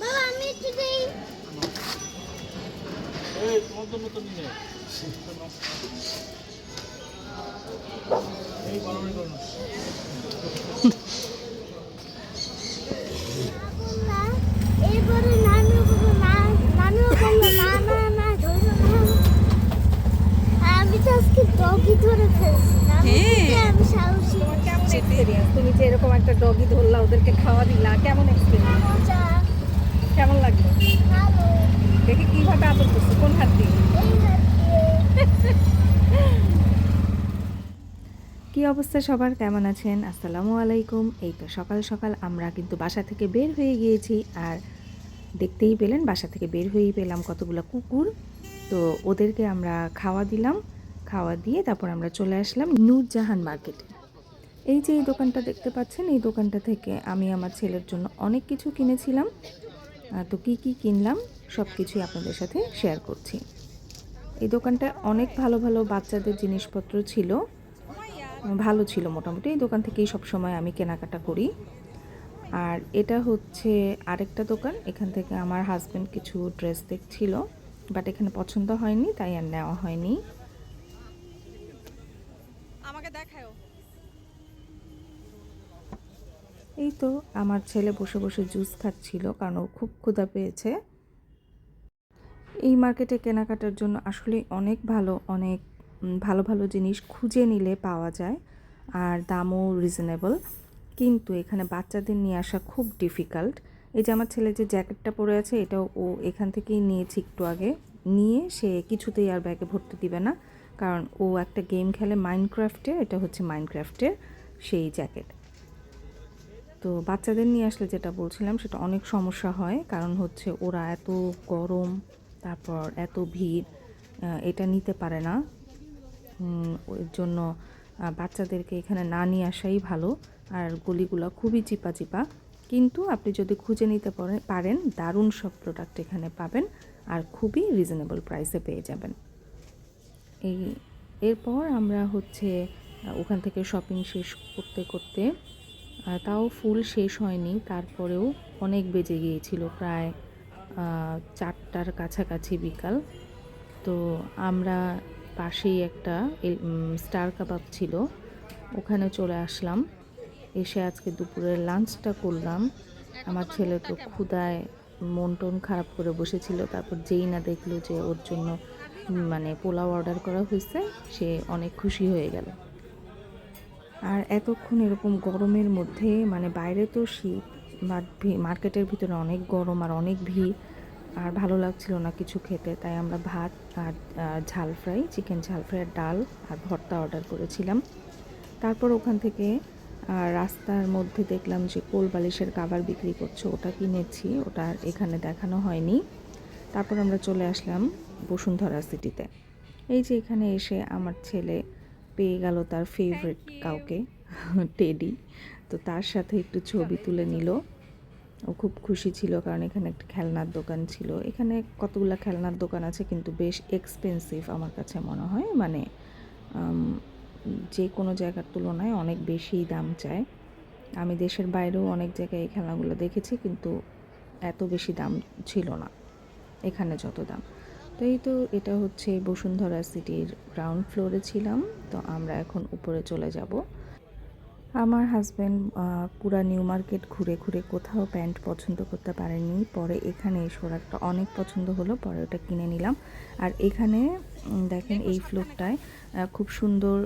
বাবা আমি একটু দেই। এই তোমার জন্য তো নিয়ে এই বারণই করো না। বললা এরপরে নানু বললো না, নানু বললো না না না ধরো না। আর আমি তো আজকে ডগি ধরে ফেলছি না, আমি সাহসী। তোমার কেমন এক্সপিরিয়েন্স? তুমি যে এরকম একটা ডগি ধরলা, ওদেরকে খাওয়া দিলা, কেমন এক্সপিরিয়েন্স? মজা কেমন লাগলো? ভালো। দেখি কিভাবে আদর করছো, কোন হাত দিয়ে? এই হাত দিয়ে। কি অবস্থা সবার, কেমন আছেন? আসসালামু আলাইকুম। এই তো সকাল সকাল আমরা কিন্তু বাসা থেকে বের হয়ে গিয়েছি, আর দেখতেই পেলেন বাসা থেকে বের হয়েই পেলাম কতগুলো কুকুর। তো ওদেরকে আমরা খাওয়া দিলাম, খাওয়া দিয়ে তারপর আমরা চলে আসলাম নূরজাহান মার্কেটে। এই যে এই দোকানটা দেখতে পাচ্ছেন, এই দোকানটা থেকে আমি আমার ছেলের জন্য অনেক কিছু কিনেছিলাম। তো কি কি কিনলাম সব কিছুই আপনাদের সাথে শেয়ার করছি। এই দোকানটায় অনেক ভালো ভালো বাচ্চাদের জিনিসপত্র ছিল, ভালো ছিল মোটামুটি। এই দোকান থেকেই সবসময় আমি কেনাকাটা করি। আর এটা হচ্ছে আরেকটা দোকান, এখান থেকে আমার হাজব্যান্ড কিছু ড্রেস দেখছিল, বাট এখানে পছন্দ হয়নি, তাই আর নেওয়া হয়নি। আমাকে দেখাও। এই তো আমার ছেলে বসে বসে জুস খাচ্ছিল, কারণ ও খুব ক্ষুধা পেয়েছে। এই মার্কেটে কেনাকাটার জন্য আসলে অনেক ভালো, অনেক ভালো ভালো জিনিস খুঁজে নিলে পাওয়া যায়, আর দামও রিজনেবল। কিন্তু এখানে বাচ্চাদের নিয়ে আসা খুব ডিফিকাল্ট। এই যে আমার ছেলে যে জ্যাকেটটা পরে আছে, এটাও ও এখান থেকেই নিয়েছে একটু আগে, নিয়ে সে কিছুতেই আর ব্যাগে ভর্তি দিবে না, কারণ ও একটা গেম খেলে মাইনক্রাফটে, এটা হচ্ছে মাইনক্রাফটের সেই জ্যাকেট। তো বাচ্চাদের নিয়ে আসলে যেটা বলছিলাম, সেটা অনেক সমস্যা হয়, কারণ হচ্ছে ওরা এত গরম, তারপর এত ভিড়, এটা নিতে পারে না। ওর জন্য বাচ্চাদেরকে এখানে না নিয়ে আসাই ভালো। আর গলিগুলো খুবই চিপা চিপা, কিন্তু আপনি যদি খুঁজে নিতে পারেন দারুণ সব প্রোডাক্ট এখানে পাবেন, আর খুবই রিজনেবল প্রাইসে পেয়ে যাবেন। এরপর আমরা হচ্ছে ওখান থেকে শপিং শেষ করতে করতে, তাও ফুল শেষ হয়নি, তারপরেও অনেক বেজে গিয়েছিল, প্রায় 4টার কাছাকাছি বিকাল। তো আমরা পাশেই একটা স্টার কাবাব ছিল, ওখানে চলে আসলাম। এসে আজকে দুপুরের লাঞ্চটা করলাম। আমার ছেলে তো ক্ষুধায় মন টন খারাপ করে বসেছিল, তারপর যেই না দেখলো যে ওর জন্য মানে পোলাও অর্ডার করা হয়েছে, সে অনেক খুশি হয়ে গেল। আর এতক্ষণ এরকম গরমের মধ্যে, মানে বাইরে তো শীত, বাট মার্কেটের ভিতরে অনেক গরম আর অনেক ভিড়, আর ভালো লাগছিল না কিছু খেতে, তাই আমরা ভাত আর ঝাল ফ্রাই, চিকেন ঝাল ফ্রাই আর ডাল আর ভর্তা অর্ডার করেছিলাম। তারপর ওখান থেকে রাস্তার মধ্যে দেখলাম যে কোল বালিশের কাভার বিক্রি করছে, ওটা কিনেছি, ওটা এখানে দেখানো হয়নি। তারপর আমরা চলে আসলাম বসুন্ধরা সিটিতে। এই যে এখানে এসে আমার ছেলে পেয়ে গেল তার ফেভারিট কাউকে, টেডি। তো তার সাথে একটু ছবি তুলে নিল, ও খুব খুশি ছিল, কারণ এখানে একটা খেলনার দোকান ছিল। এখানে কতগুলো খেলনার দোকান আছে, কিন্তু বেশ এক্সপেন্সিভ আমার কাছে মনে হয়, মানে যে কোনো জায়গার তুলনায় অনেক বেশিই দাম চায়। আমি দেশের বাইরেও অনেক জায়গায় এই খেলনাগুলো দেখেছি, কিন্তু এত বেশি দাম ছিল না এখানে যত দাম। তো এই তো এটা হচ্ছে বসুন্ধরা সিটির গ্রাউন্ড ফ্লোরে ছিলাম, তো আমরা এখন উপরে চলে যাব। আমার হাজব্যান্ড পুরা নিউ মার্কেট ঘুরে ঘুরে কোথাও প্যান্ট পছন্দ করতে পারেননি, পরে এখানে এসে ওর একটা অনেক পছন্দ হলো, পরে ওটা কিনে নিলাম। আর এখানে দেখেন এই ফ্লোরটায় খুব সুন্দর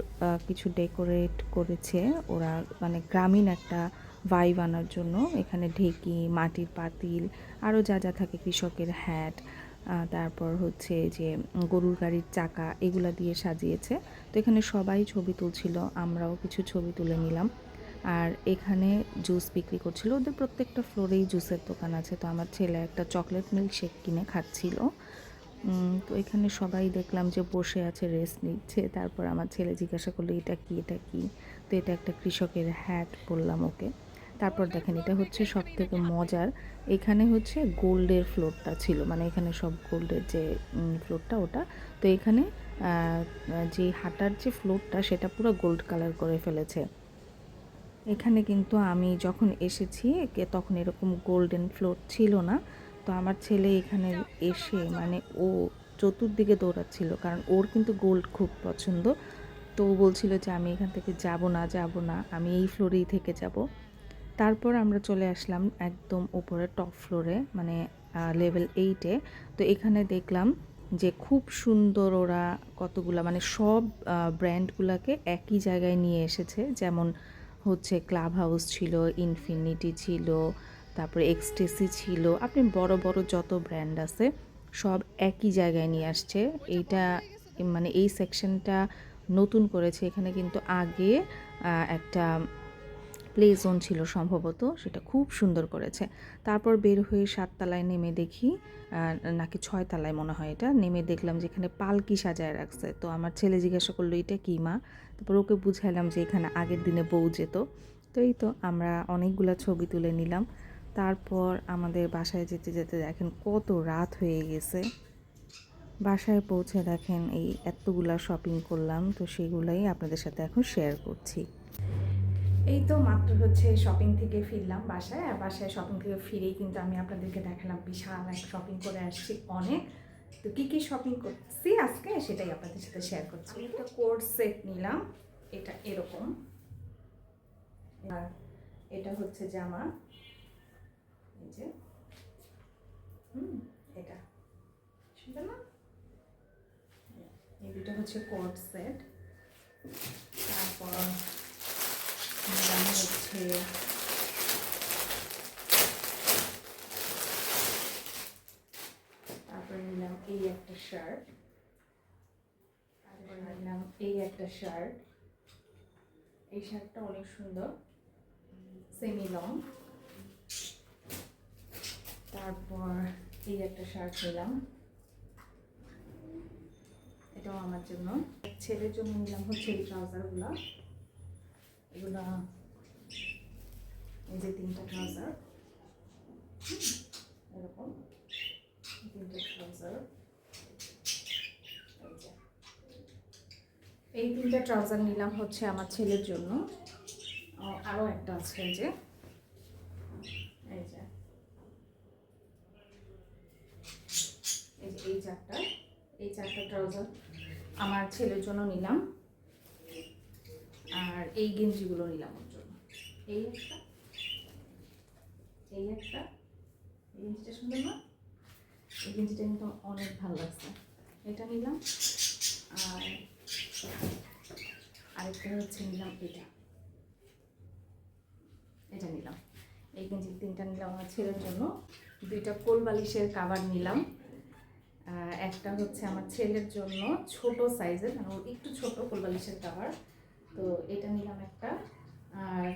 কিছু ডেকোরেট করেছে ওরা, মানে গ্রামীণ একটা ভাইব আনার জন্য। এখানে ঢেকি, মাটির পাতিল, আরও যা যা থাকে, কৃষকের হ্যাট, তারপর হচ্ছে যে গরুর গাড়ির চাকা, এগুলা দিয়ে সাজিয়েছে। তো এখানে সবাই ছবি তুলছিল, আমরাও কিছু ছবি তুলে নিলাম। আর এখানে জুস বিক্রি করছিল, ওদের প্রত্যেকটা ফ্লোরেই জুসের দোকান আছে। তো আমার ছেলে একটা চকলেট মিল্কশেক কিনে খাচ্ছিল। তো এখানে সবাই দেখলাম যে বসে আছে, রেস্ট নিচ্ছে। তারপর আমার ছেলে জিজ্ঞাসা করলো এটা কি, এটা কি? তো এটা একটা কৃষকের হ্যাট বললাম ওকে। তারপর দেখেন এটা হচ্ছে সব থেকে মজার, এখানে হচ্ছে গোল্ডের ফ্লোরটা ছিল, মানে এখানে সব গোল্ডের যে ফ্লোরটা ওটা। তো এখানে যে হাঁটার যে ফ্লোরটা, সেটা পুরো গোল্ড কালার করে ফেলেছে। এখানে কিন্তু আমি যখন এসেছি তখন এরকম গোল্ডেন ফ্লোর ছিল না। তো আমার ছেলে এখানে এসে মানে ও চতুর্দিকে দৌড়াচ্ছিল, কারণ ওর কিন্তু গোল্ড খুব পছন্দ। তো ও বলছিল যে আমি এখান থেকে যাব না, আমি এই ফ্লোরেই থেকে যাব। তারপর আমরা চলে আসলাম একদম উপরে টপ ফ্লোরে, মানে লেভেল 8-এ। তো এখানে দেখলাম যে খুব সুন্দর ওরা কতগুলা মানে সব ব্র্যান্ডগুলোকে একই জায়গায় নিয়ে এসেছে। যেমন হচ্ছে ক্লাব হাউস ছিল, ইনফিনিটি ছিল, তারপরে এক্সটেসি ছিল, আপনি বড় বড় যত ব্র্যান্ড আছে সব একই জায়গায় নিয়ে আসছে। এইটা মানে এই সেকশনটা নতুন করেছে। এখানে কিন্তু আগে একটা প্লে জোন ছিল সম্ভবত, সেটা খুব সুন্দর করেছে। তারপর বের হয়ে 7 তলায় নেমে দেখি, নাকি 6 তলায় মনে হয়, এটা নেমে দেখলাম যে এখানে পালকি সাজায় রাখছে। তো আমার ছেলে জিজ্ঞাসা করলো এটা কি মা? তারপর ওকে বুঝাইলাম যে এখানে আগের দিনে বউ যেত। তো এই তো আমরা অনেকগুলা ছবি তুলে নিলাম। তারপর আমাদের বাসায় যেতে যেতে দেখেন কত রাত হয়ে গেছে। বাসায় পৌঁছে দেখেন এই এতগুলা শপিং করলাম, তো সেগুলাই আপনাদের সাথে এখন শেয়ার করছি। এই তো মাত্র হচ্ছে শপিং থেকে ফিরলাম বাসায়, আর বাসায় শপিং থেকে ফিরেই কিন্তু আমি আপনাদেরকে দেখালাম বিশাল এক শপিং করে আসছি অনেক। তো কী শপিং করছি আজকে সেটাই আপনাদের সাথে শেয়ার করছি। আমি একটা কোট সেট নিলাম, এটা এরকম, আর এটা হচ্ছে জামা, এই যে এটা সুন্দর না? এই দুটো হচ্ছে কোট সেট। তারপর হচ্ছে তারপরে নিলাম এই একটা শার্ট, তারপরে নিলাম এই একটা শার্ট। এই শার্টটা অনেক সুন্দর, সেমি লং। তারপর এই একটা শার্ট নিলাম, এটাও আমার জন্য। ছেলের জন্য নিলাম হচ্ছে এই ট্রাউজারগুলো, এগুলা এই যে 3টা ট্রাউজার, এরকম 3টা ট্রাউজার। এই 3টা ট্রাউজার নিলাম হচ্ছে আমার ছেলের জন্য। আরও একটা আছে এই যে এই চারটা ট্রাউজার আমার ছেলের জন্য নিলাম। আর এই গেঞ্জিগুলো নিলাম ওর জন্য। এই একটা এই গেঞ্জিটা সুন্দর না? এই গেঞ্জিটা কিন্তু অনেক ভালো লাগছে, এটা নিলাম। আর আরেকটা হচ্ছে নিলাম এটা নিলাম। এই গেঞ্জি 3টা নিলাম আমার ছেলের জন্য। 2টা কোল বালিশের কাভার নিলাম। একটা হচ্ছে আমার ছেলের জন্য ছোট সাইজের, মানে ওর একটু ছোট কোল বালিশের কাভার, তো এটা নিলাম একটা। আর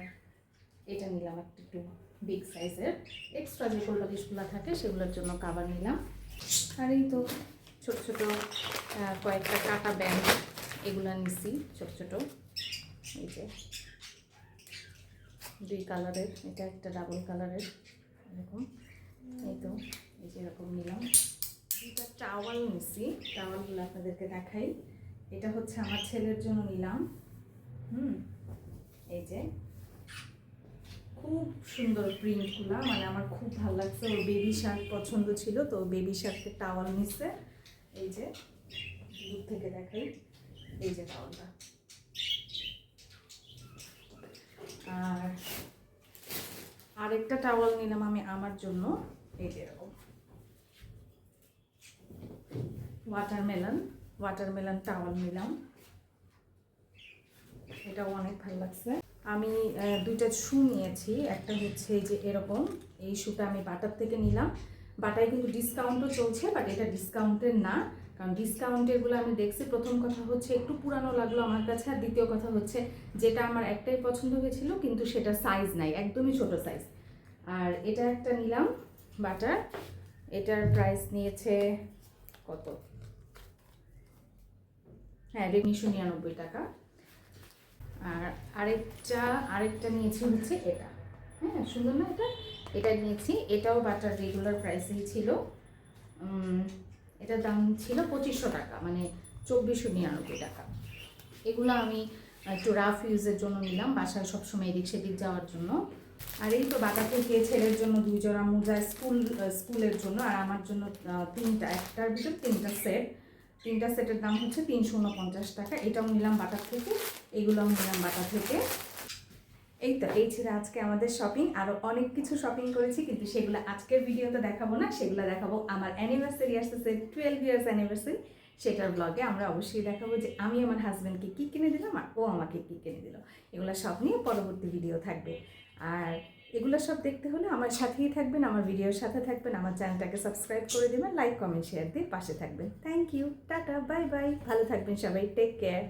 এটা নিলাম একটু বিগ সাইজের, এক্সট্রা যে কোল বালিশগুলো থাকে সেগুলোর জন্য কাভার নিলাম। আর এই তো ছোট ছোট কয়েকটা কাটা ব্যান্ড এগুলো নিছি ছোট ছোট, এই যে 2 কালারের, এটা একটা ডাবল কালারের এরকম। এই তো এই যে এরকম নিলাম। 2টা টাওয়াল নিছি, টাওয়ালগুলো আপনাদেরকে দেখাই। এটা হচ্ছে আমার ছেলের জন্য নিলাম। এই যে খুব সুন্দর প্রিন্টগুলা, মানে আমার খুব ভালো লাগছে। ওর বেবি শার্ট পছন্দ ছিল, তো বেবি শার্টের টাওয়াল নিচ্ছে। এই যে দূর থেকে দেখাই, এই যে টাওয়ালটা। আর আরেকটা টাওয়াল নিলাম আমি আমার জন্য, এই যে এরকম ওয়াটারমেলন টাওয়াল নিলাম, এটাও অনেক ভালো লাগছে। আমি 2টা শু নিয়েছি। একটা হচ্ছে যে এরকম, এই শুটা আমি বাটার থেকে নিলাম। বাটায় কিন্তু ডিসকাউন্টও চলছে, বাট এটা ডিসকাউন্টের না, কারণ ডিসকাউন্টেরগুলো আমি দেখছি। প্রথম কথা হচ্ছে একটু পুরানো লাগলো আমার কাছে, আর দ্বিতীয় কথা হচ্ছে যেটা আমার একটাই পছন্দ হয়েছিল কিন্তু সেটা সাইজ নাই, একদমই ছোট সাইজ। আর এটা একটা নিলাম বাটার, এটার প্রাইস নিয়েছে কত, হ্যাঁ 1999 টাকা। আর আরেকটা নিয়েছি হচ্ছে এটা, হ্যাঁ সুন্দর না? এটা নিয়েছি, এটাও বাটার রেগুলার প্রাইসেই ছিল। এটার দাম ছিল 2500 টাকা, মানে 2499 টাকা। এগুলো আমি একটু রাফ ইউজের জন্য নিলাম, বাসায় সবসময় এদিক সেদিক যাওয়ার জন্য। আর এই তো বাটা থেকে ছেলের জন্য 2 জোড়া মোজা স্কুলের জন্য, আর আমার জন্য 3টা, একটার ভিতর 3টা সেট। 3টা সেটের দাম হচ্ছে 349 টাকা। এটাও নিলাম বাটার থেকে, এগুলোও নিলাম বাটা থেকে। এই তো এই ছিল আজকে আমাদের শপিং। আরও অনেক কিছু শপিং করেছি, কিন্তু সেগুলো আজকের ভিডিওতে দেখাবো না, সেগুলো দেখাবো আমার অ্যানিভার্সারি আসতেছে, 12 ইয়ার্স অ্যানিভার্সারি, সেটার ব্লগে আমরা অবশ্যই দেখাবো যে আমি আমার হাজব্যান্ডকে কী কিনে দিলাম আর ও আমাকে কী কিনে দিল। এগুলো সব নিয়ে পরবর্তী ভিডিও থাকবে। আর এগুলো সব দেখতে হলে আমার সাথেই থাকবেন, আমার ভিডিওর সাথে থাকবেন, আমার চ্যানেলটাকে সাবস্ক্রাইব করে দেবেন, লাইক কমেন্ট শেয়ার দিয়ে পাশে থাকবেন। Thank you, tata, bye bye, ভালো থাকবেন সবাই, টেক কেয়ার।